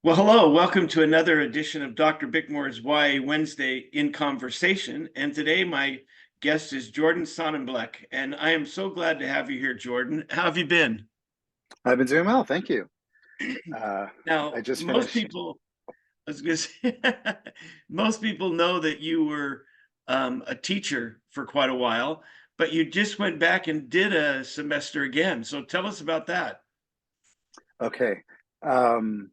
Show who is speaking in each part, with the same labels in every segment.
Speaker 1: Well, hello. Welcome to another edition of Dr. Bickmore's YA Wednesday in Conversation. And today my guest is Jordan Sonnenblick. And I am so glad to have you here, Jordan. How have you been?
Speaker 2: I've been doing well, thank you. Uh, I
Speaker 1: Now,
Speaker 2: just
Speaker 1: most
Speaker 2: finished.
Speaker 1: people, I was going to say, most people know that you were a teacher for quite a while, but you just went back and did a semester again. So tell us about that.
Speaker 2: Okay. Um,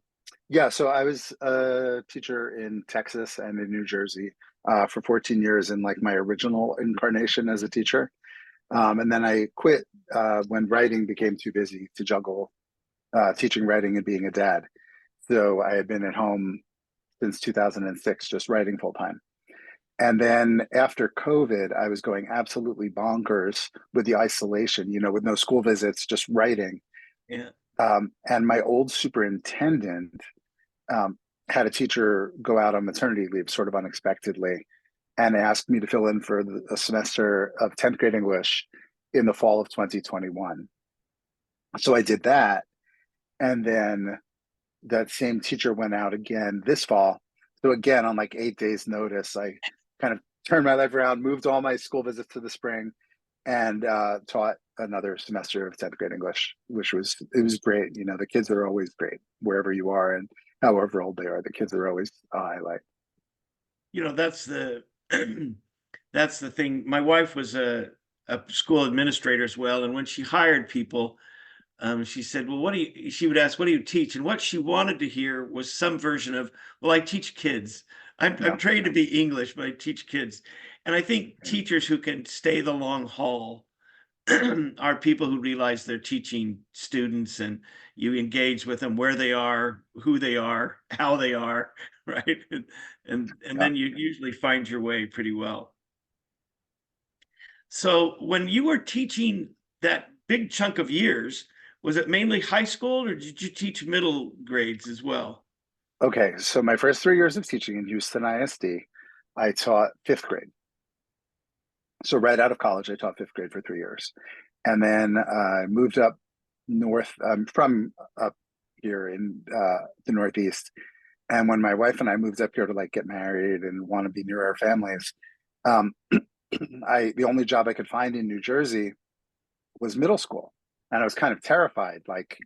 Speaker 2: yeah, so I was a teacher in Texas and in New Jersey for 14 years in like my original incarnation as a teacher. And then I quit when writing became too busy to juggle teaching, writing, and being a dad. So I had been at home since 2006, just writing full time. And then after COVID, I was going absolutely bonkers with the isolation, with no school visits, just writing.
Speaker 1: Yeah.
Speaker 2: And my old superintendent um, had a teacher go out on maternity leave sort of unexpectedly and asked me to fill in for a semester of 10th grade English in the fall of 2021. So I did that. And then that same teacher went out again this fall. So again, on like 8 days' notice, I kind of turned my life around, moved all my school visits to the spring, and taught another semester of 10th grade English, which was great. The kids are always great wherever you are and however old they are. The kids are always a highlight.
Speaker 1: That's the that's the thing. My wife was a school administrator as well, and when she hired people, she said, "Well, what do you?" She would ask, "What do you teach?" And what she wanted to hear was some version of, "Well, I teach kids. I'm
Speaker 2: Yeah.
Speaker 1: trained to be English, but I teach kids." And I think teachers who can stay the long haul are people who realize they're teaching students, and you engage with them where they are, who they are, how they are, right? And
Speaker 2: Yeah.
Speaker 1: then you usually find your way pretty well. So when you were teaching that big chunk of years, was it mainly high school or did you teach middle grades as well?
Speaker 2: Okay. So my first 3 years of teaching in Houston ISD, I taught fifth grade. So right out of college, I taught fifth grade for 3 years. And then I moved up north. I'm from up here in the Northeast. And when my wife and I moved up here to like get married and want to be near our families, um, I the only job I could find in New Jersey was middle school, and I was kind of terrified. Like,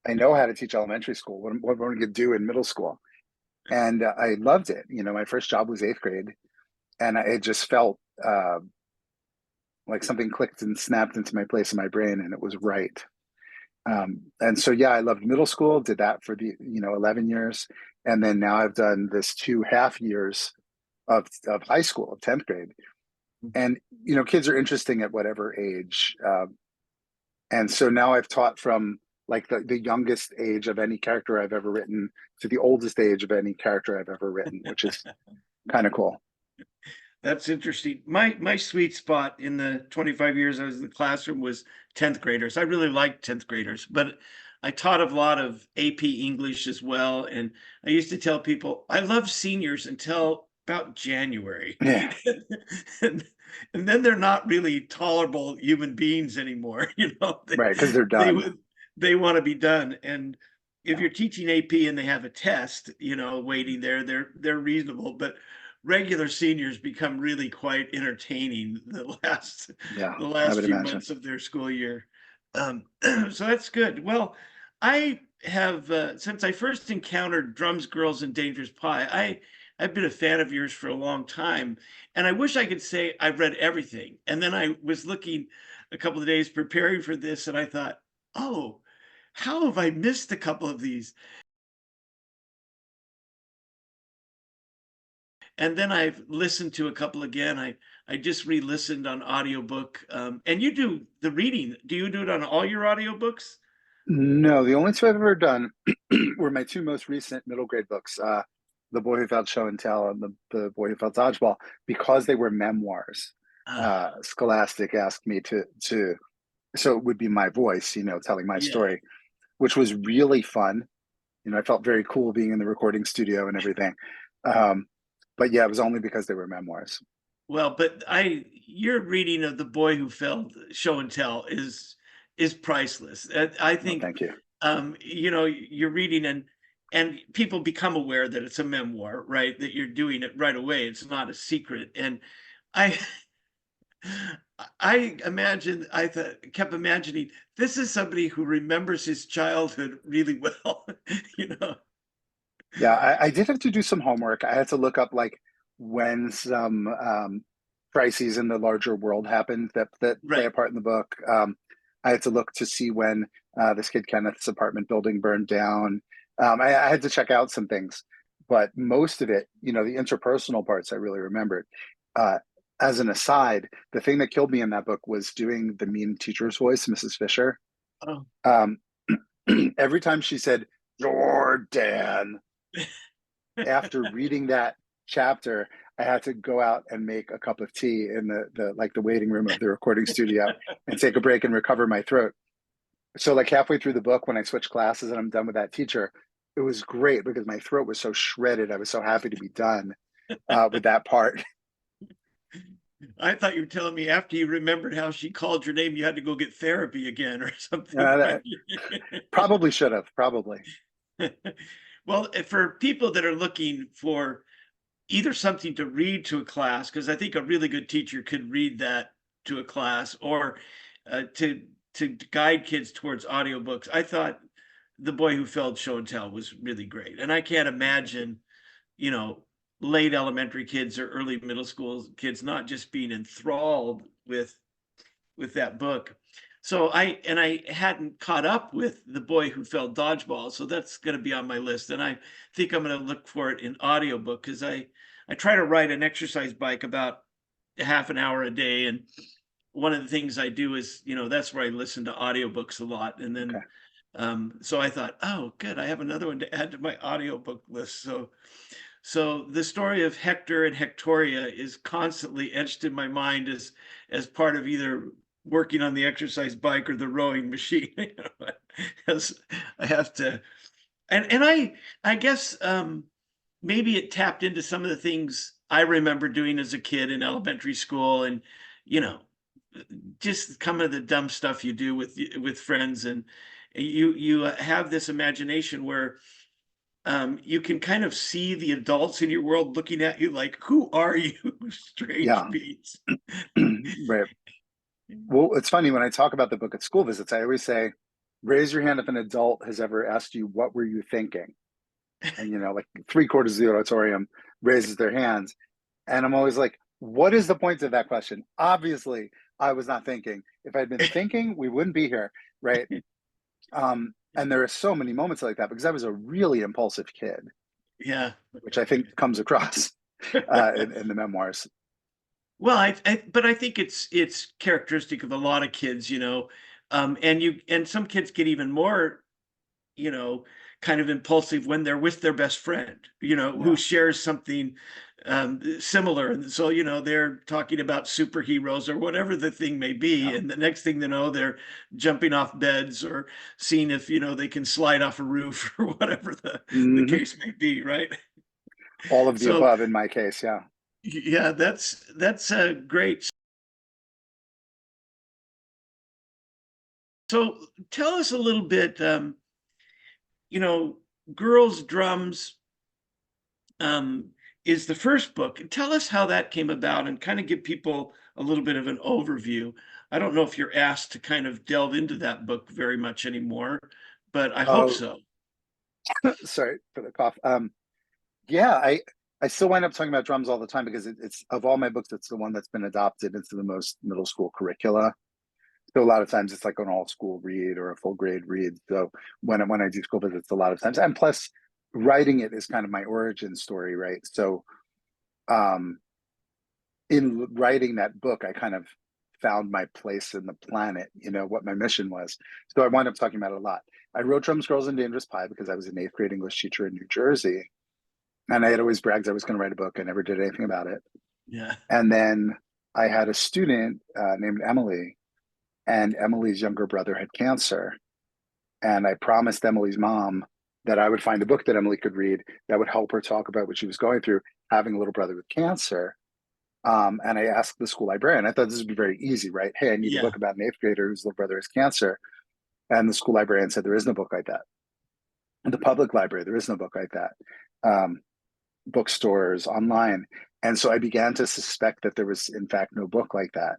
Speaker 2: I know how to teach elementary school. What am I going to do in middle school? And I loved it. My first job was eighth grade, and it just felt like something clicked and snapped into my place in my brain, and it was right. And so, yeah, I loved middle school, did that for the 11 years. And then now I've done this 2.5 years of high school, of 10th grade. And, kids are interesting at whatever age. And so now I've taught from like the youngest age of any character I've ever written to the oldest age of any character I've ever written, which is kind of cool.
Speaker 1: That's interesting. My sweet spot in the 25 years I was in the classroom was 10th graders. I really liked 10th graders, but I taught a lot of AP English as well. And I used to tell people I love seniors until about January.
Speaker 2: Yeah,
Speaker 1: and, and then they're not really tolerable human beings anymore.
Speaker 2: right. Because they're
Speaker 1: They
Speaker 2: done.
Speaker 1: would they want to be done. And if you're teaching AP and they have a test, waiting there, they're reasonable. But regular seniors become really quite entertaining
Speaker 2: Yeah,
Speaker 1: the
Speaker 2: I
Speaker 1: last
Speaker 2: would
Speaker 1: few
Speaker 2: imagine.
Speaker 1: months of their school year. So that's good. Well, I have since I first encountered Drums, Girls, and Dangerous Pie, I've been a fan of yours for a long time, and I wish I could say I've read everything. And then I was looking a couple of days preparing for this, and I thought, oh, how have I missed a couple of these? And then I've listened to a couple again. I just re-listened on audiobook. And you do the reading. Do you do it on all your audiobooks?
Speaker 2: No, the only two I've ever done were my two most recent middle grade books, The Boy Who Felt Show and Tell and the Boy Who Felt Dodgeball, because they were memoirs.
Speaker 1: Ah,
Speaker 2: Scholastic asked me to so it would be my voice, telling my
Speaker 1: yeah.
Speaker 2: story, which was really fun. I felt very cool being in the recording studio and everything. Um, but yeah, it was only because they were memoirs.
Speaker 1: Well, but your reading of The Boy Who Fell Show and Tell is priceless. I
Speaker 2: Well,
Speaker 1: think
Speaker 2: thank you.
Speaker 1: you're reading, and and people become aware that it's a memoir, right? That you're doing it right away. It's not a secret. And I kept imagining this is somebody who remembers his childhood really well, you know.
Speaker 2: Yeah, I did have to do some homework. I had to look up like when some crises in the larger world happened that play
Speaker 1: Right.
Speaker 2: a part in the book. I had to look to see when this kid Kenneth's apartment building burned down. I had to check out some things, but most of it, you know, the interpersonal parts I really remembered. Uh, as an aside, the thing that killed me in that book was doing the mean teacher's voice, Mrs. Fisher.
Speaker 1: Oh.
Speaker 2: Um, every time she said Jordan, after reading that chapter, I had to go out and make a cup of tea in the like the waiting room of the recording studio and take a break and recover my throat. So like halfway through the book, when I switched classes and I'm done with that teacher, it was great because my throat was so shredded. I was so happy to be done with that part.
Speaker 1: I thought you were telling me after you remembered how she called your name, you had to go get therapy again or something,
Speaker 2: Uh,
Speaker 1: right?
Speaker 2: probably should have, probably.
Speaker 1: Well, for people that are looking for either something to read to a class, because I think a really good teacher could read that to a class, or to guide kids towards audiobooks. I thought The Boy Who Felled Show and Tell was really great. And I can't imagine, you know, late elementary kids or early middle school kids not just being enthralled with that book. So I hadn't caught up with The Boy Who Fell Dodgeball, so that's going to be on my list. And I think I'm going to look for it in audiobook because I try to ride an exercise bike about half an hour a day, and one of the things I do is, you know, that's where I listen to audiobooks a lot. And
Speaker 2: Okay.
Speaker 1: then so I thought, oh, good, I have another one to add to my audiobook list. So the story of Hector and Hectoria is constantly etched in my mind as part of either working on the exercise bike or the rowing machine. You know, as I have to, and I guess maybe it tapped into some of the things I remember doing as a kid in elementary school, and you know, just some of the dumb stuff you do with friends, and you have this imagination where you can kind of see the adults in your world looking at you like, who are you, strange
Speaker 2: Yeah.
Speaker 1: beings?
Speaker 2: Right. Well, it's funny when I talk about the book at school visits, I always say, raise your hand if an adult has ever asked you, what were you thinking? And, you know, like three-quarters of the auditorium raises their hands. And I'm always like, what is the point of that question? Obviously, I was not thinking. If I'd been thinking, we wouldn't be here, right? And there are so many moments like that because I was a really impulsive kid,
Speaker 1: Yeah.
Speaker 2: which I think comes across in the memoirs.
Speaker 1: Well, but I think it's characteristic of a lot of kids, you know, and some kids get even more, you know, kind of impulsive when they're with their best friend, you know, who
Speaker 2: Yeah.
Speaker 1: shares something similar. And so, you know, they're talking about superheroes or whatever the thing may be.
Speaker 2: Yeah.
Speaker 1: And the next thing they know, they're jumping off beds or seeing if, you know, they can slide off a roof or whatever the
Speaker 2: Hmm.
Speaker 1: case may be, right?
Speaker 2: All of the
Speaker 1: So,
Speaker 2: above in my case. Yeah.
Speaker 1: yeah, that's great. So tell us a little bit, you know, Girls Drums um, is the first book. Tell us how that came about and kind of give people a little bit of an overview. I don't know if you're asked to kind of delve into that book very much anymore, but I hope
Speaker 2: Oh,
Speaker 1: so.
Speaker 2: sorry for the cough. Yeah, I still wind up talking about drums all the time because it's of all my books, it's the one that's been adopted into the most middle school curricula. So a lot of times it's like an all school read or a full grade read. So when I do school visits, a lot of times, and plus writing it is kind of my origin story, right? So um, in writing that book, I kind of found my place in the planet, you know, what my mission was. So I wound up talking about it a lot. I wrote Drums, Girls, and Dangerous Pie because I was an eighth grade English teacher in New Jersey. And I had always bragged I was going to write a book. I never did anything about it.
Speaker 1: Yeah.
Speaker 2: And then I had a student named Emily, and Emily's younger brother had cancer. And I promised Emily's mom that I would find a book that Emily could read that would help her talk about what she was going through, having a little brother with cancer. And I asked the school librarian, I thought this would be very easy, right? Hey, I need a
Speaker 1: Yeah.
Speaker 2: book about an eighth grader whose little brother has cancer. And the school librarian said, there is no book like that. the public library. There is no book like that. Um, Bookstores, online. And so I began to suspect that there was, in fact, no book like that.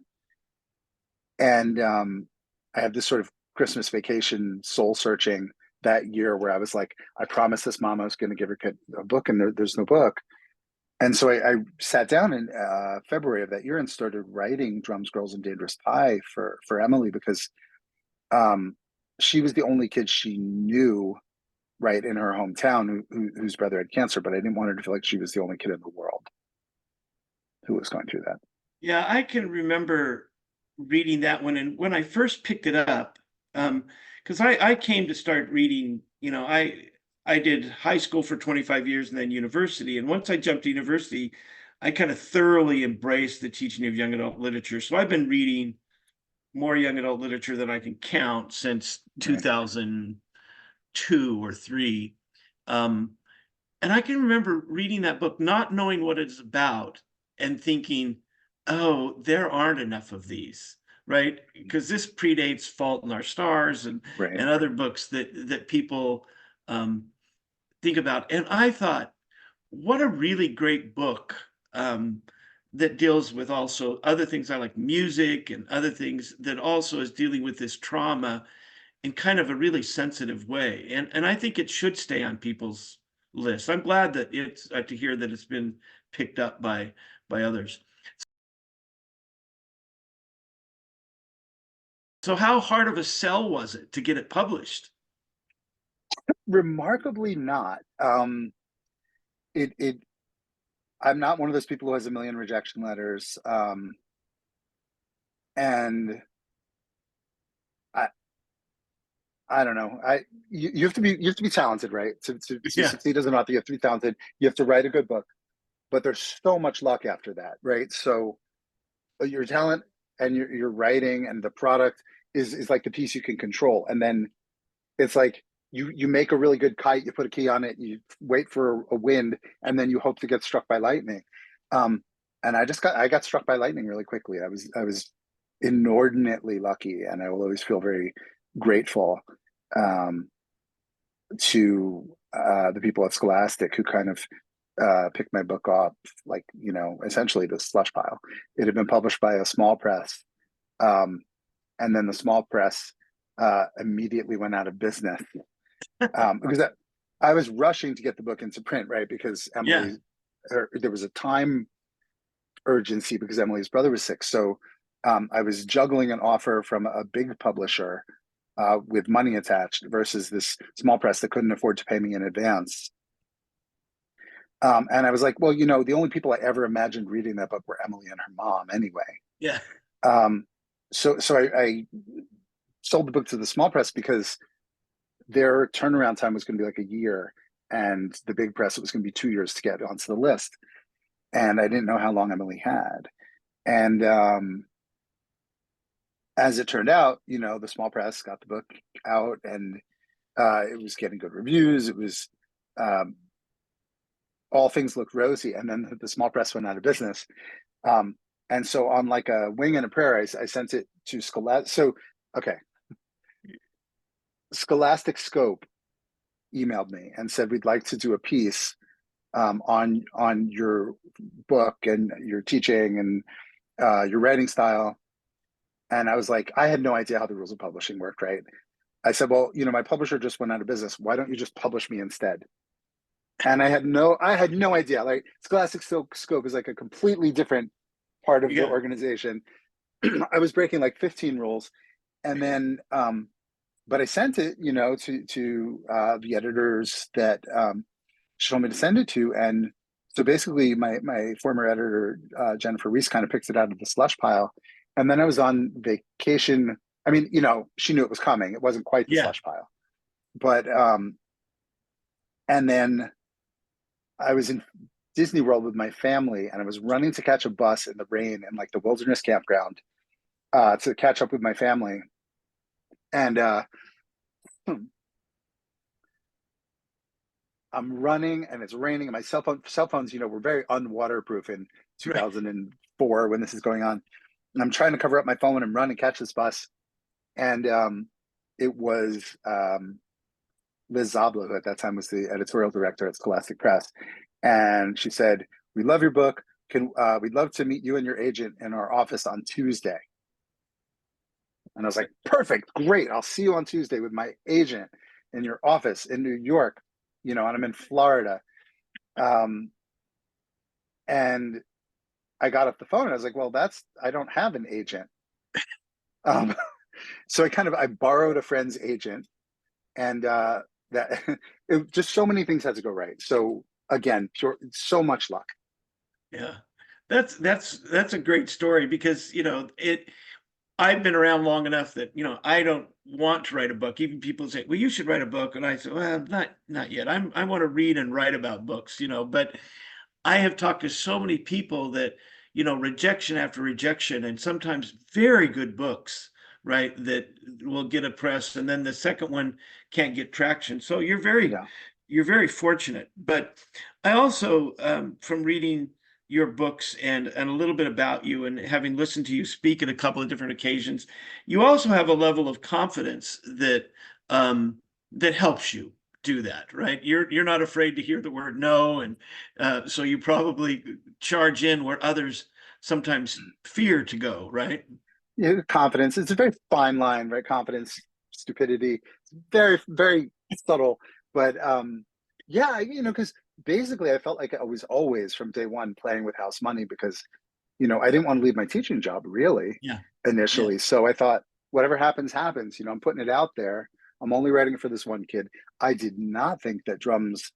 Speaker 2: And I had this sort of Christmas vacation soul searching that year where I was like, I promised this mom I was going to give her a book, and there's no book. And so I sat down in February of that year and started writing Drums, Girls, and Dangerous Pie for Emily, because um, she was the only kid she knew, right, in her hometown whose brother had cancer, but I didn't want her to feel like she was the only kid in the world who was going through that.
Speaker 1: Yeah, I can remember reading that one, and when I first picked it up, because I came to start reading, I did high school for 25 years and then university. And once I jumped to university, I kind of thoroughly embraced the teaching of young adult literature. So I've been reading more young adult literature than I can count since
Speaker 2: Right.
Speaker 1: 2002 or three. Um, and I can remember reading that book, not knowing what it's about, and thinking, oh, there aren't enough of these, right? Because this predates Fault in Our Stars
Speaker 2: Right.
Speaker 1: and other books that people um, think about. And I thought, what a really great book, that deals with also other things I like, music and other things, that also is dealing with this trauma in kind of a really sensitive way. And I think it should stay on people's list. I'm glad that it's to hear that it's been picked up by others. So how hard of a sell was it to get it published?
Speaker 2: Remarkably not. It I'm not one of those people who has a million rejection letters. And I I don't know. You have to be talented, right? To
Speaker 1: Yeah,
Speaker 2: succeed as an author, you have to be talented. You have to write a good book, but there's so much luck after that, right? So your talent and your writing and the product is like the piece you can control. And then it's like you make a really good kite, you put a key on it, you wait for a wind, and then you hope to get struck by lightning. Um, and I got struck by lightning really quickly. I was inordinately lucky, and I will always feel very grateful um, to the people at Scholastic who kind of picked my book up, like, essentially the slush pile. It had been published by a small press, um, and then the small press immediately went out of business, because I was rushing to get the book into print, right? Because
Speaker 1: yeah,
Speaker 2: there was a time urgency because Emily's brother was sick. So I was juggling an offer from a big publisher with money attached versus this small press that couldn't afford to pay me in advance. And I was like, well, the only people I ever imagined reading that book were Emily and her mom anyway.
Speaker 1: yeah,
Speaker 2: Um, so I sold the book to the small press because their turnaround time was going to be like a year, and the big press, it was going to be 2 years to get onto the list. And I didn't know how long Emily had. And as it turned out, the small press got the book out, and it was getting good reviews. It was um, all things looked rosy, and then the small press went out of business. Um, and so, on like a wing and a prayer, I sent it to Scholastic. So, okay, Scholastic Scope emailed me and said, we'd like to do a piece on your book and your teaching and your writing style. And I was like, I had no idea how the rules of publishing worked, right? I said, well, my publisher just went out of business. Why don't you just publish me instead? And I had no idea. Like, Scholastic Scope is like a completely different part of the
Speaker 1: yeah.
Speaker 2: organization. I was breaking like 15 rules, and then but I sent it, to the editors that she told me to send it to. And so basically, my former editor, Jennifer Reese, kind of picked it out of the slush pile. And then I was on vacation. I mean, she knew it was coming. It wasn't quite the
Speaker 1: Yeah.
Speaker 2: slush pile, but and then I was in Disney World with my family, and I was running to catch a bus in the rain in like the wilderness campground to catch up with my family. And I'm running, and it's raining, and my cell phones, were very unwaterproof in
Speaker 1: Right.
Speaker 2: 2004 when this is going on. And I'm trying to cover up my phone and run and catch this bus. And it was Liz Zablo, who at that time was the editorial director at Scholastic Press, and she said, "We love your book. We'd love to meet you and your agent in our office on Tuesday." And I was like, "Perfect, great. I'll see you on Tuesday with my agent in your office in New York, and I'm in Florida." Um, and I got off the phone and I was like, "Well, I don't have an agent." Um, so I borrowed a friend's agent, and that just so many things had to go right. So again, so much luck.
Speaker 1: Yeah. That's a great story because, I've been around long enough that, I don't want to write a book. Even people say, "Well, you should write a book." And I say, "Well, not yet. I want to read and write about books, but I have talked to so many people that, rejection after rejection, and sometimes very good books, right, that will get a press, and then the second one can't get traction. So
Speaker 2: Yeah.
Speaker 1: you're very fortunate. But I also, from reading your books and a little bit about you and having listened to you speak at a couple of different occasions, you also have a level of confidence that helps you do that, right? You're not afraid to hear the word no, and so you probably charge in where others sometimes fear to go, right?
Speaker 2: Yeah, confidence. It's a very fine line, right? Confidence, stupidity. It's very, very subtle. But yeah, because basically I felt like I was always from day one playing with house money because, I didn't want to leave my teaching job really
Speaker 1: Yeah, yeah.
Speaker 2: initially. So I thought, whatever happens, happens. I'm putting it out there. I'm only writing it for this one kid. I did not think that drums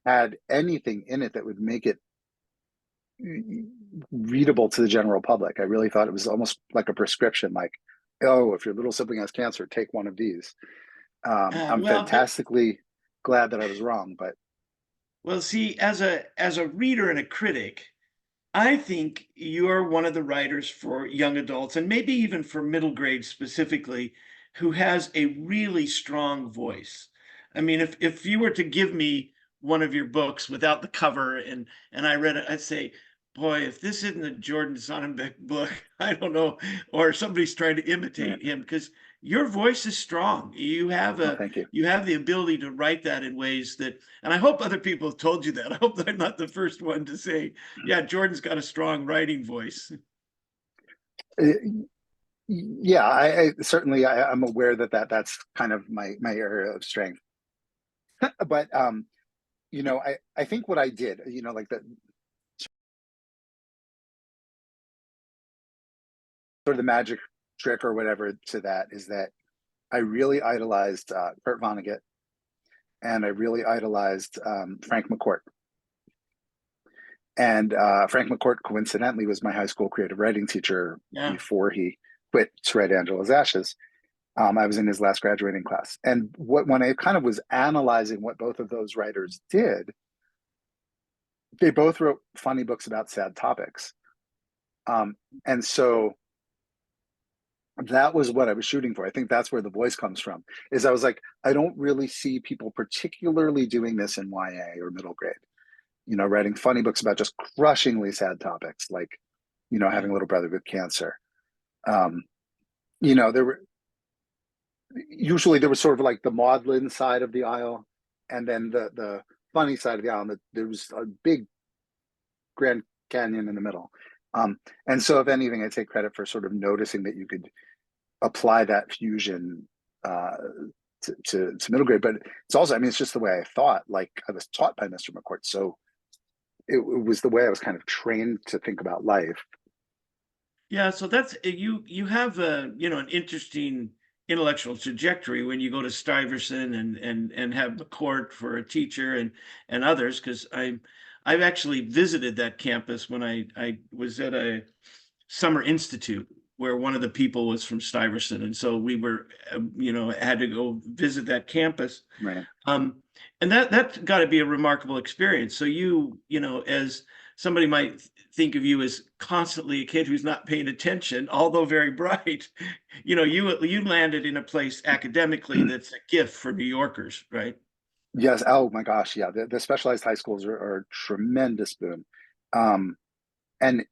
Speaker 2: had anything in it that would make it readable to the general public. I really thought it was almost like a prescription, like, oh, if your little sibling has cancer, take one of these. I'm
Speaker 1: Well, but
Speaker 2: fantastically glad that I was wrong, but
Speaker 1: well, see, as a reader and a critic, I think you're one of the writers for young adults and maybe even for middle grade specifically who has a really strong voice. I mean, if you were to give me one of your books without the cover and I read it, I'd say, boy, if this isn't a Jordan Sonnenblick book, I don't know, or somebody's trying to
Speaker 2: yeah,
Speaker 1: imitate him because your voice is strong.
Speaker 2: well, thank you.
Speaker 1: You have the ability to write that in ways that, and I hope other people have told you that. I hope that I'm not the first one to say, yeah, Jordan's got a strong writing voice.
Speaker 2: Uh, yeah, I certainly I'm aware that's kind of my area of strength. But I think what I did, like the sort of the magic trick or whatever to that is that I really idolized Kurt Vonnegut, and I really idolized Frank McCourt. And Frank McCourt, coincidentally, was my high school creative writing teacher
Speaker 1: Yeah.
Speaker 2: before he quit to write Angela's Ashes. I was in his last graduating class. And when I kind of was analyzing what both of those writers did, they both wrote funny books about sad topics. And so that was what I was shooting for. I think that's where the voice comes from, is I was like, I don't really see people particularly doing this in YA or middle grade, writing funny books about just crushingly sad topics like,
Speaker 1: Yeah.
Speaker 2: having a little brother with cancer. Um, there were usually there was sort of like the maudlin side of the aisle, and then the funny side of the aisle, and there was a big Grand Canyon in the middle. And so, if anything, I take credit for sort of noticing that you could apply that fusion uh, to middle grade. But it's also, I mean, it's just the way I thought. Like I was taught by Mr. McCourt, so it was the way I was kind of trained to think about life.
Speaker 1: Yeah, so that's you have a an interesting intellectual trajectory when you go to Stuyvesant and have McCourt for a teacher and others because I've actually visited that campus when I was at a summer institute where one of the people was from Stuyvesant, and so we were had to go visit that campus.
Speaker 2: Right.
Speaker 1: Um, and that's got to be a remarkable experience. So as somebody might think of you as constantly a kid who's not paying attention, although very bright, you landed in a place academically that's a gift for New Yorkers, right?
Speaker 2: Yes. Oh my gosh. Yeah. The specialized high schools are a tremendous boon. Um, and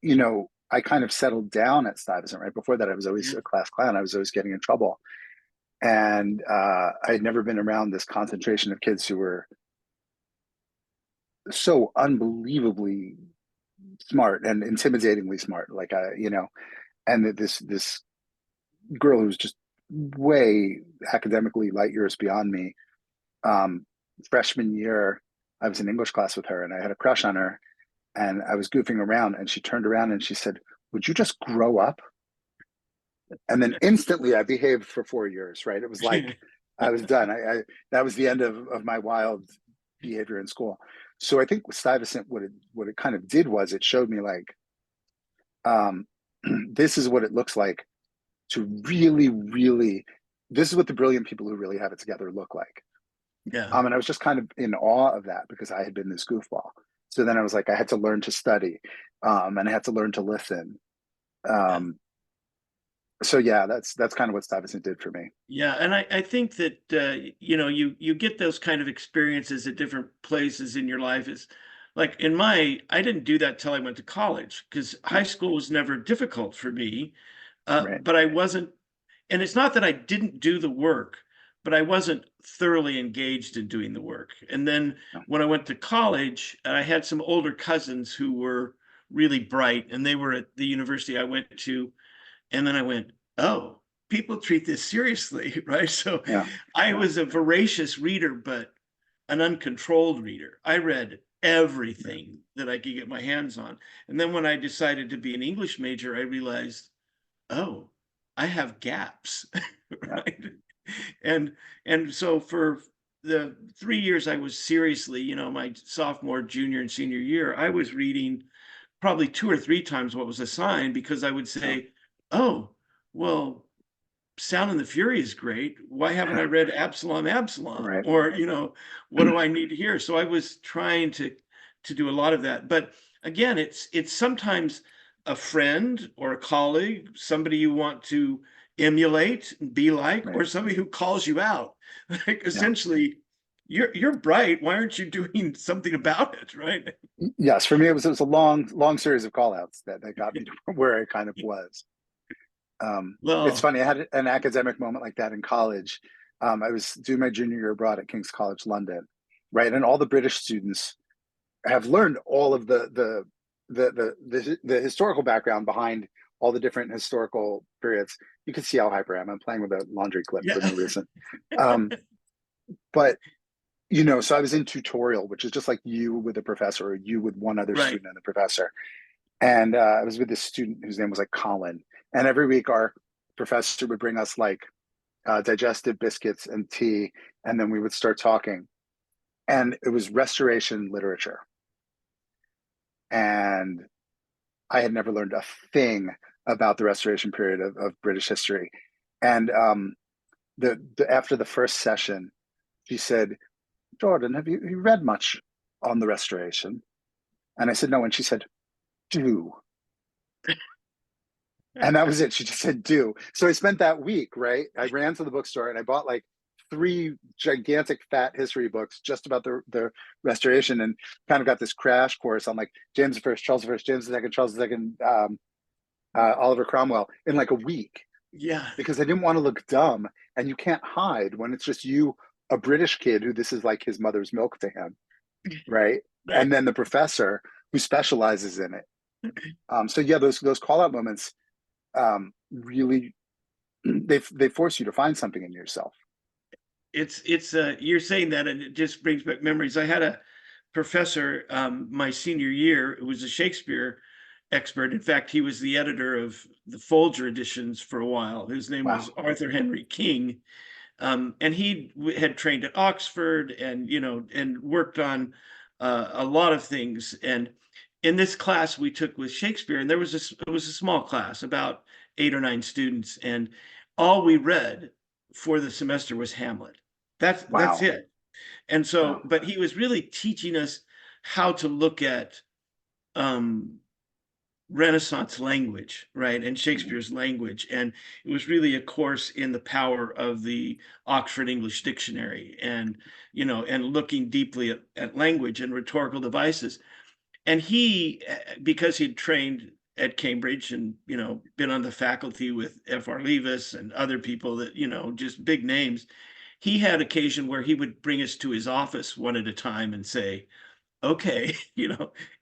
Speaker 2: I kind of settled down at Stuyvesant. Right before that, I was always
Speaker 1: Yeah.
Speaker 2: a class clown. I was always getting in trouble. And I had never been around this concentration of kids who were so unbelievably smart and intimidatingly smart. Like and this girl who was just way academically light years beyond me. Um, Freshman year, I was in English class with her, and I had a crush on her, and I was goofing around, and she turned around and she said, "Would you just grow up?" And then instantly, I behaved for 4 years. Right? It was like I was done. I that was the end of my wild behavior in school. So I think with Stuyvesant, what it kind of did was it showed me like, um, this is what it looks like to really, really. This is what the brilliant people who really have it together look like.
Speaker 1: Yeah.
Speaker 2: And I was just kind of in awe of that because I had been this goofball. So then I was like, I had to learn to study, and I had to learn to listen.
Speaker 1: Yeah.
Speaker 2: Um, so yeah, that's kind of what Stuyvesant did for me.
Speaker 1: Yeah, and I think that you get those kind of experiences at different places in your life. Is like in my I didn't do that till I went to college because high school was never difficult for me,
Speaker 2: Right.
Speaker 1: but I wasn't, and it's not that I didn't do the work, but I wasn't thoroughly engaged in doing the work. And then
Speaker 2: No,
Speaker 1: when I went to college, I had some older cousins who were really bright, and they were at the university I went to, and then I went, oh, people treat this seriously, right? So
Speaker 2: yeah,
Speaker 1: I was a voracious reader, but an uncontrolled reader. I read
Speaker 2: right,
Speaker 1: everything that I could get my hands on. And then when I decided to be an English major, I realized, oh, I have gaps,
Speaker 2: yeah,
Speaker 1: right? And so for the 3 years I was seriously, my sophomore, junior, and senior year, I was reading probably two or three times what was assigned because I would
Speaker 2: yeah,
Speaker 1: say, oh, well, Sound and the Fury is great. Why haven't I read Absalom, Absalom?
Speaker 2: right,
Speaker 1: Or, what do I need to hear? So I was trying to do a lot of that. But again, it's sometimes a friend or a colleague, somebody you want to emulate and be like,
Speaker 2: right,
Speaker 1: or somebody who calls you out. Like
Speaker 2: yeah.
Speaker 1: essentially, you're bright. Why aren't you doing something about it? Right.
Speaker 2: Yes, for me it was a long series of call outs that got me to where I kind of was. It's
Speaker 1: Well,
Speaker 2: funny. I had an academic moment like that in college. I was doing my junior year abroad at King's College London, right? And all the British students have learned all of the historical background behind all the different historical periods. You can see how hyper I am. I'm playing with a laundry clip for
Speaker 1: yeah.
Speaker 2: no reason. Um, but so I was in tutorial, which is just like you with a professor or you with one other
Speaker 1: Right.
Speaker 2: student and the professor. And I was with this student whose name was like Colin. And every week our professor would bring us like digestive biscuits and tea, and then we would start talking. And it was restoration literature. And I had never learned a thing about the restoration period of British history. And after the first session, she said, Jordan, have you read much on the restoration? And I said, no. And she said, do. And that was it. She just said do. So I spent that week, right? I ran to the bookstore and I bought like three gigantic fat history books just about the restoration, and kind of got this crash course on like James the First, Charles the First, James the Second, Charles the Second, Oliver Cromwell in like a week
Speaker 1: Yeah.
Speaker 2: because I didn't want to look dumb. And you can't hide when it's just you, a British kid who this is like his mother's milk to him, right?
Speaker 1: Right.
Speaker 2: And then the professor who specializes in it. So yeah, those call out moments really they force you to find something in yourself.
Speaker 1: It's you're saying that and it just brings back memories. I had a professor my senior year who was a Shakespeare expert. In fact, he was the editor of the Folger editions for a while. His name was
Speaker 2: Wow.
Speaker 1: Arthur Henry King. And he had trained at Oxford and and worked on a lot of things. And in this class we took with Shakespeare, and it was a small class, about 8 or 9 students, and all we read for the semester was Hamlet. That's
Speaker 2: Wow.
Speaker 1: it. And so,
Speaker 2: Wow.
Speaker 1: but he was really teaching us how to look at um, Renaissance language, right, and
Speaker 2: Mhm.
Speaker 1: Shakespeare's language. And it was really a course in the power of the Oxford English Dictionary, and and looking deeply at language and rhetorical devices. And he, because he'd trained at Cambridge and, been on the faculty with F.R. Leavis and other people that, just big names. He had occasion where he would bring us to his office one at a time and say, okay,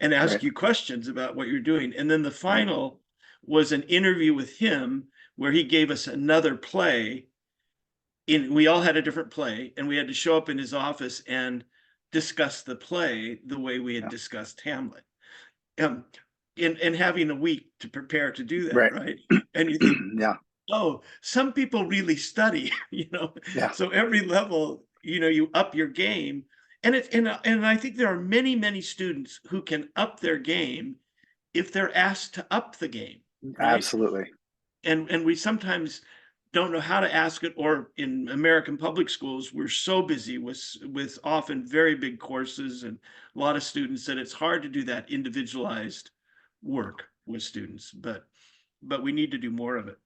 Speaker 1: and ask
Speaker 2: Right.
Speaker 1: you questions about what you're doing. And then the final was an interview with him where he gave us another play. We all had a different play, and we had to show up in his office and discuss the play the way we had
Speaker 2: Yeah.
Speaker 1: discussed Hamlet. Um, and having a week to prepare to do that,
Speaker 2: Right.
Speaker 1: right? And you think,
Speaker 2: Yeah.
Speaker 1: oh, some people really study,
Speaker 2: Yeah.
Speaker 1: so every level, you up your game. And I think there are many, many students who can up their game if they're asked to up the game, right?
Speaker 2: Absolutely.
Speaker 1: And we sometimes don't know how to ask it, or in American public schools, we're so busy with often very big courses and a lot of students that it's hard to do that individualized work with students, but we need to do more of it.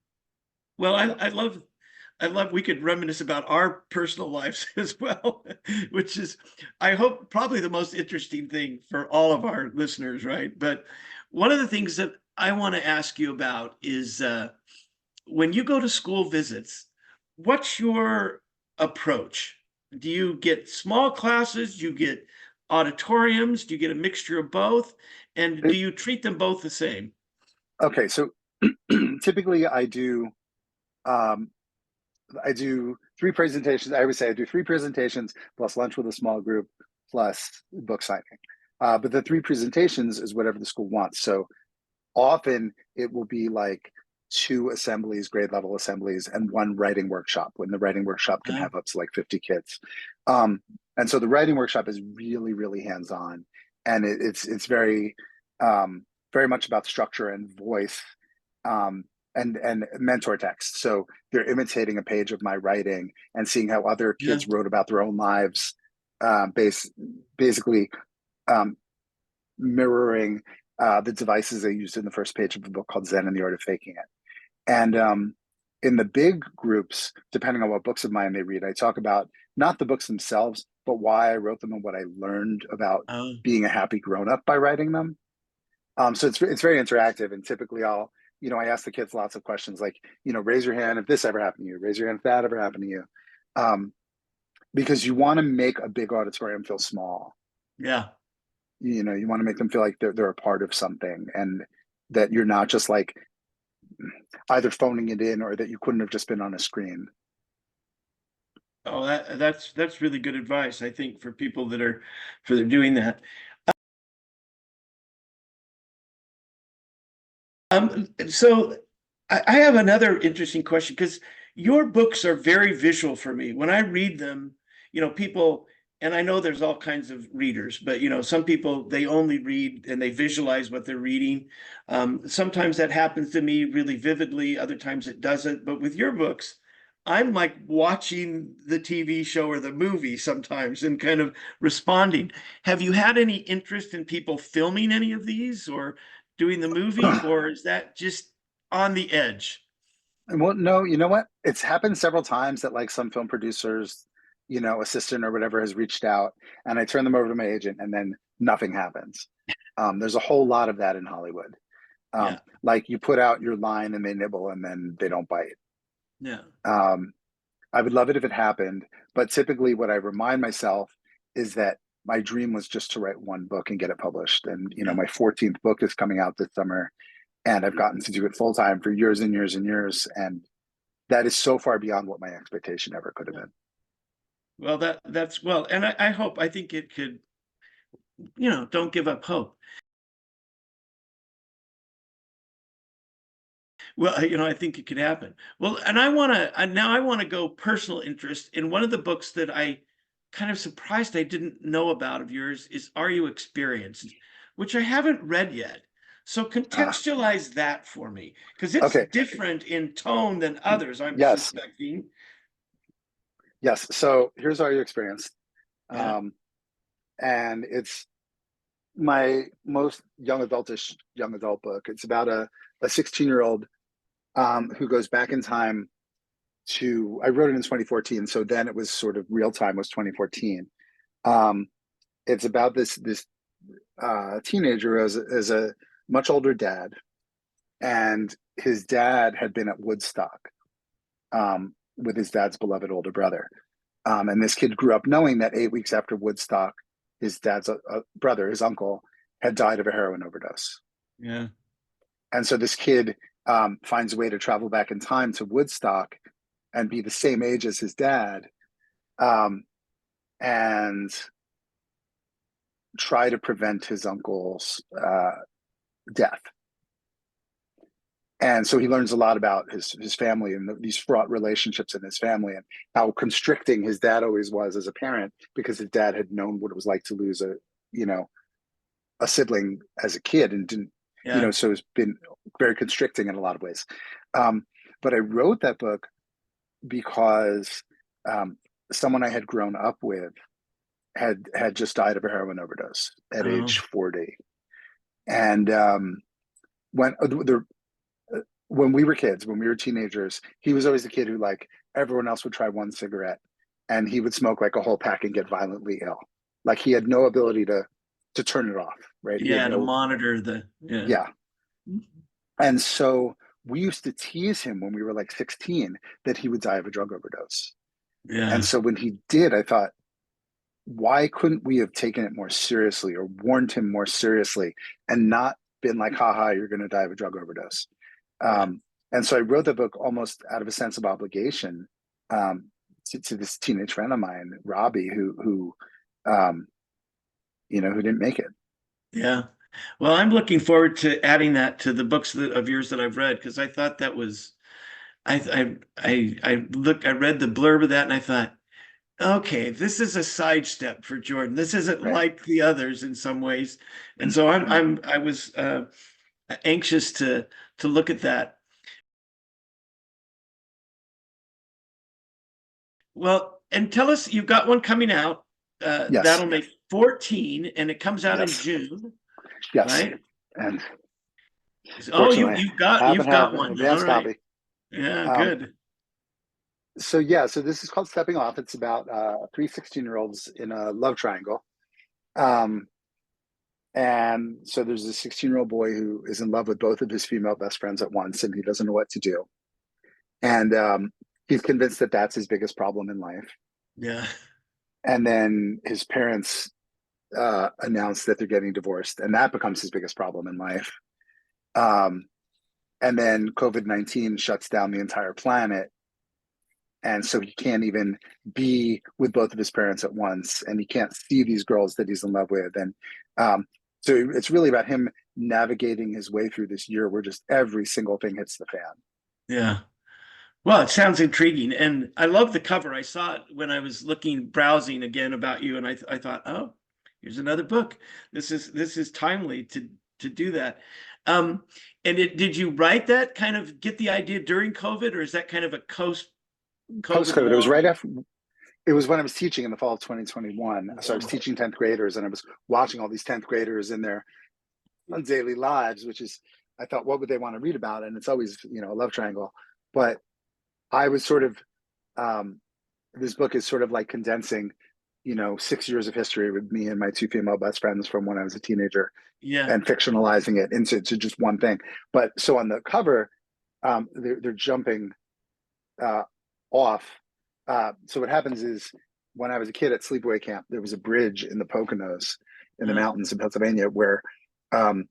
Speaker 1: Well, I love we could reminisce about our personal lives as well, which is, I hope, probably the most interesting thing for all of our listeners, right? But one of the things that I want to ask you about is when you go to school visits, what's your approach? Do you get small classes? Do you get auditoriums? Do you get a mixture of both? And do
Speaker 2: It-
Speaker 1: you treat them both the same?
Speaker 2: okay, so typically um, I do 3 presentations. I would say I do 3 presentations plus lunch with a small group plus book signing. But the 3 presentations is whatever the school wants. So often it will be like 2 assemblies, grade level assemblies, and 1 writing workshop, when the writing workshop can
Speaker 1: Uh,
Speaker 2: have up to like 50 kids. And so the writing workshop is really, really hands-on. And it's very, very much about structure and voice, um, and mentor text. So they're imitating a page of my writing and seeing how other
Speaker 1: yeah.
Speaker 2: kids wrote about their own lives, basically um, mirroring the devices they used in the first page of a book called Zen and the Art of Faking It. And in the big groups, depending on what books of mine they read, I talk about not the books themselves, but why I wrote them and what I learned about
Speaker 1: Uh,
Speaker 2: being a happy grown up by writing them. So it's very interactive, and typically I ask the kids lots of questions like, raise your hand if this ever happened to you, raise your hand if that ever happened to you, um, because you want to make a big auditorium feel small.
Speaker 1: yeah.
Speaker 2: You want to make them feel like they're a part of something, and that you're not just like either phoning it in, or that you couldn't have just been on a screen.
Speaker 1: Oh, that's really good advice, I think, for people that are for they're doing that. So I have another interesting question, because your books are very visual for me. When I read them, people, and I know there's all kinds of readers, but some people, they only read and they visualize what they're reading. Sometimes that happens to me really vividly, other times it doesn't. But with your books, I'm like watching the TV show or the movie sometimes and kind of responding. Have you had any interest in people filming any of these or doing the movie, or is that just on the edge?
Speaker 2: Well, no, you know what? It's happened several times that like some film producers, assistant or whatever has reached out, and I turn them over to my agent, and then nothing happens. There's a whole lot of that in Hollywood.
Speaker 1: Yeah,
Speaker 2: Like you put out your line and they nibble and then they don't bite.
Speaker 1: yeah,
Speaker 2: Um, I would love it if it happened, but typically what I remind myself is that my dream was just to write 1 book and get it published. And
Speaker 1: yeah.
Speaker 2: my 14th book is coming out this summer, and I've gotten to do it full time for years and years and years. And that is so far beyond what my expectation ever could have
Speaker 1: Yeah.
Speaker 2: been.
Speaker 1: Well, that's well, and I think it could, don't give up hope. Well, I think it could happen. Well, and now I want to go personal interest in one of the books that I kind of surprised I didn't know about of yours is Are You Experienced, which I haven't read yet. So
Speaker 2: Uh,
Speaker 1: contextualize that for me, because it's
Speaker 2: okay.
Speaker 1: different in tone than others, I'm
Speaker 2: Yes.
Speaker 1: suspecting.
Speaker 2: Yes. So here's Are You Experienced?
Speaker 1: Yeah.
Speaker 2: Um, and it's my most young adult book. It's about a 16-year-old who goes back in time I wrote it in 2014. So then it was sort of real time was 2014. Um, it's about this teenager as a much older dad, and his dad had been at Woodstock with his dad's beloved older brother. And this kid grew up knowing that 8 weeks after Woodstock, his dad's brother, his uncle, had died of a heroin overdose.
Speaker 1: Yeah.
Speaker 2: And so this kid finds a way to travel back in time to Woodstock and be the same age as his dad, and try to prevent his uncle's death. And so he learns a lot about his family and these fraught relationships in his family, and how constricting his dad always was as a parent, because his dad had known what it was like to lose a sibling as a kid, and didn't,
Speaker 1: Yeah.
Speaker 2: so it's been very constricting in a lot of ways. But I wrote that book because someone I had grown up with had just died of a heroin overdose at age
Speaker 1: Oh,
Speaker 2: 40. And when when we were kids, when we were teenagers, he was always the kid who, like, everyone else would try one cigarette and he would smoke like a whole pack and get violently ill. Like, he had no ability to turn it off, right? He had
Speaker 1: yeah. To
Speaker 2: no,
Speaker 1: monitor the, yeah.
Speaker 2: yeah. And so we used to tease him when we were like 16 that he would die of a drug overdose. And
Speaker 1: Yeah.
Speaker 2: so when he did, I thought, why couldn't we have taken it more seriously or warned him more seriously, and not been like, haha, you're going to die of a drug overdose?
Speaker 1: Yeah.
Speaker 2: And so I wrote the book almost out of a sense of obligation, to this teenage friend of mine, Robbie, who didn't make it.
Speaker 1: Yeah. Well, I'm looking forward to adding that to the books of yours that I've read, because I thought that was, I read the blurb of that and I thought, okay, this is a sidestep for Jordan. This isn't
Speaker 2: Right.
Speaker 1: like the others in some ways. And so I was anxious to look at that. Well, and tell us, you've got one coming out.
Speaker 2: Yes.
Speaker 1: That'll make 14, and it comes out in
Speaker 2: Yes.
Speaker 1: June,
Speaker 2: Yes.
Speaker 1: right?
Speaker 2: And
Speaker 1: Oh,
Speaker 2: fortunately, I happen
Speaker 1: you've
Speaker 2: to have
Speaker 1: got
Speaker 2: an
Speaker 1: one. All
Speaker 2: advanced
Speaker 1: right.
Speaker 2: copy.
Speaker 1: Yeah,
Speaker 2: Um,
Speaker 1: good.
Speaker 2: so yeah, so this is called Stepping Off. It's about three 16-year-olds in a love triangle. Um, and so there's a 16-year-old boy who is in love with both of his female best friends at once, and he doesn't know what to do. And he's convinced that that's his biggest problem in life.
Speaker 1: Yeah.
Speaker 2: And then his parents announce that they're getting divorced, and that becomes his biggest problem in life. Um, and then COVID-19 shuts down the entire planet, and so he can't even be with both of his parents at once, and he can't see these girls that he's in love with. And so it's really about him navigating his way through this year where just every single thing hits the fan.
Speaker 1: Yeah. Well, it sounds intriguing, and I love the cover. I saw it when I was browsing again about you, and I thought, oh, here's another book. This is timely to do that. Um, and did you write that, kind of get the idea during COVID, or is that kind of a
Speaker 2: Post
Speaker 1: COVID
Speaker 2: COVID, it was right
Speaker 1: launch?
Speaker 2: after. It was when I was teaching in the fall of 2021. So I was
Speaker 1: Yeah.
Speaker 2: teaching 10th graders, and I was watching all these 10th graders in their daily lives, which is, I thought, what would they want to read about? And it's always, a love triangle. But I was sort of, this book is sort of like condensing, 6 years of history with me and my two female best friends from when I was a teenager,
Speaker 1: Yeah.
Speaker 2: and fictionalizing it into just one thing. But so on the cover, they're jumping uh, off. So what happens is, when I was a kid at sleepaway camp, there was a bridge in the Poconos in the
Speaker 1: Uh,
Speaker 2: mountains in Pennsylvania where um,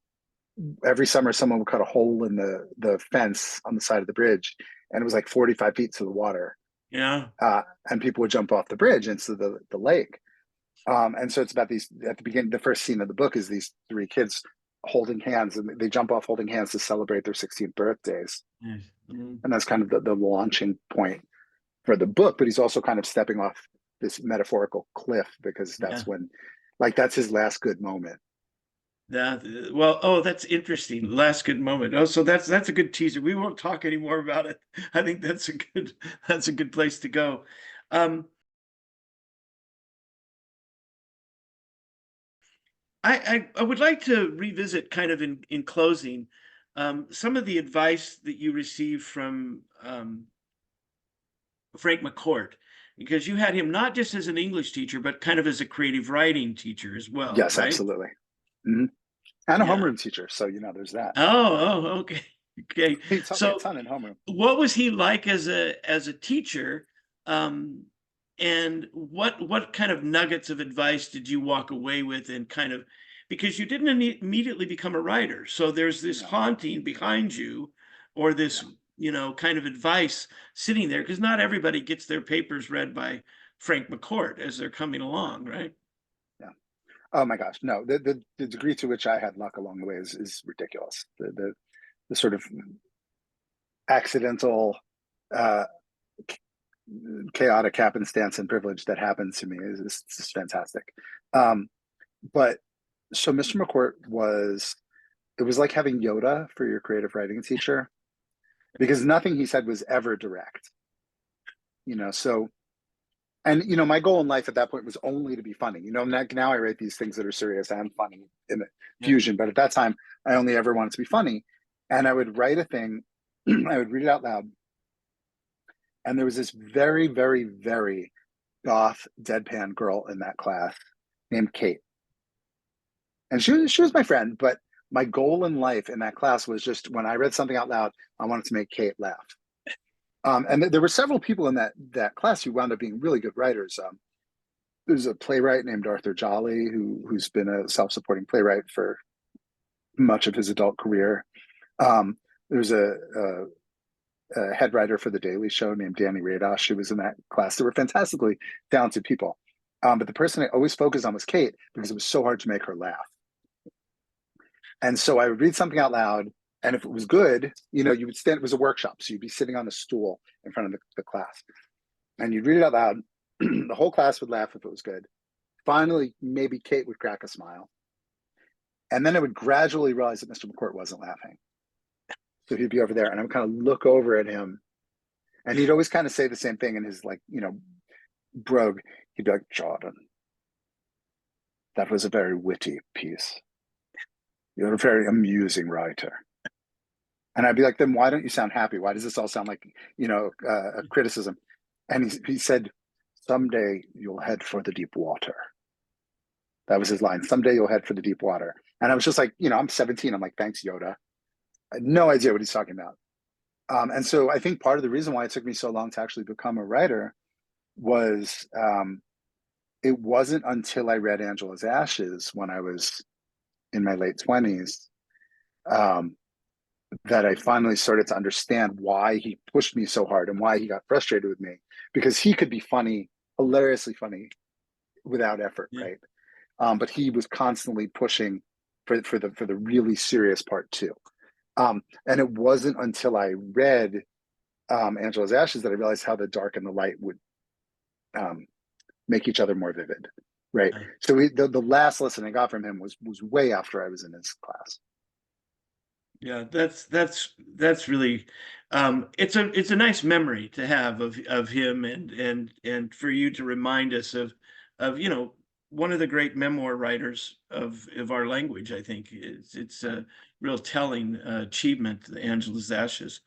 Speaker 2: every summer someone would cut a hole in the fence on the side of the bridge, and it was like 45 feet to the water.
Speaker 1: yeah.
Speaker 2: And people would jump off the bridge into the lake. And so it's about these, at the beginning, the first scene of the book is these three kids holding hands, and they jump off holding hands to celebrate their 16th birthdays.
Speaker 1: Yes. Mm.
Speaker 2: And that's kind of the launching point for the book. But he's also kind of stepping off this metaphorical cliff, because
Speaker 1: Yeah.
Speaker 2: that's when, like, that's his last good moment.
Speaker 1: That, well, oh, that's interesting. Last good moment. Oh, so that's a good teaser. We won't talk anymore about it. I think that's a good place to go. Um, I would like to revisit, kind of in closing, some of the advice that you received from Frank McCourt, because you had him not just as an English teacher, but kind of as a creative writing teacher as well,
Speaker 2: Yes,
Speaker 1: right?
Speaker 2: absolutely. Mm-hmm. And a
Speaker 1: Yeah.
Speaker 2: homeroom teacher. So, there's that.
Speaker 1: Oh, okay. Okay,
Speaker 2: He taught me a
Speaker 1: so
Speaker 2: ton in homeroom.
Speaker 1: what was he like as a teacher? Um, and what kind of nuggets of advice did you walk away with, and kind of, because you didn't immediately become a writer, so there's this
Speaker 2: No,
Speaker 1: haunting behind you, or this,
Speaker 2: yeah,
Speaker 1: kind of advice sitting there, because not everybody gets their papers read by Frank McCourt as they're coming along, right?
Speaker 2: yeah. Oh my gosh, no. The degree to which I had luck along the way is ridiculous. The sort of accidental, uh, chaotic happenstance and privilege that happened to me is fantastic. Um, but so Mr. McCourt was, it was like having Yoda for your creative writing teacher, because nothing he said was ever direct. So, and my goal in life at that point was only to be funny. Now I write these things that are serious and funny in the
Speaker 1: Yeah.
Speaker 2: fusion, but at that time I only ever wanted to be funny. And I would write a thing, I would read it out loud, and there was this very, very, very goth deadpan girl in that class named Kate. And she was my friend, but my goal in life in that class was just, when I read something out loud, I wanted to make Kate laugh. And there were several people in that class who wound up being really good writers. There's a playwright named Arthur Jolly who's been a self-supporting playwright for much of his adult career. There's a head writer for The Daily Show named Danny Radosh who was in that class. They were fantastically talented people. But the person I always focused on was Kate, because it was so hard to make her laugh. And so I would read something out loud, and if it was good, you would stand, it was a workshop, so you'd be sitting on a stool in front of the class, and you'd read it out loud. The whole class would laugh if it was good. Finally, maybe Kate would crack a smile. And then I would gradually realize that Mr. McCourt wasn't laughing. So he'd be over there, and I would kind of look over at him, and he'd always kind of say the same thing in his, brogue. He'd be like, "Jordan, that was a very witty piece. You're a very amusing writer." And I'd be like, "Then why don't you sound happy? Why does this all sound like, a criticism?" And he said, "Someday you'll head for the deep water." That was his line. "Someday you'll head for the deep water." And I was just like, I'm 17. I'm like, "Thanks, Yoda." I had no idea what he's talking about. And so I think part of the reason why it took me so long to actually become a writer was, it wasn't until I read Angela's Ashes when I was in my late 20s, that I finally started to understand why he pushed me so hard and why he got frustrated with me, because he could be funny, hilariously funny, without effort,
Speaker 1: Yeah.
Speaker 2: right? But he was constantly pushing for the really serious part too. And it wasn't until I read Angela's Ashes that I realized how the dark and the light would make each other more vivid, right? So the last lesson I got from him was way after I was in his class.
Speaker 1: Yeah, that's really, it's a nice memory to have of him, and for you to remind us of one of the great memoir writers of our language. I think it's a real telling achievement, Angela's Ashes.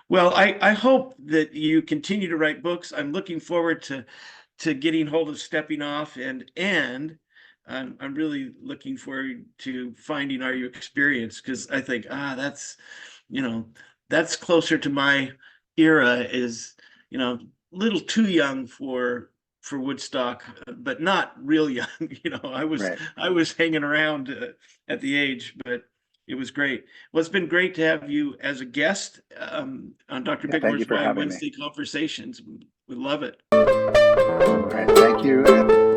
Speaker 1: Well, I hope that you continue to write books. I'm looking forward to getting hold of Stepping Off, and I'm really looking forward to finding Are You Experienced, because I think you know that's closer to my era, is little too young for Woodstock, but not real young.
Speaker 2: Right.
Speaker 1: I was hanging around at the age, but it was great. Well, it's been great to have you as a guest on Dr.
Speaker 2: Yeah. Thank you
Speaker 1: Bickmore's
Speaker 2: for
Speaker 1: Wine
Speaker 2: having me.
Speaker 1: Wednesday Conversations. We love it.
Speaker 2: All right. Thank you.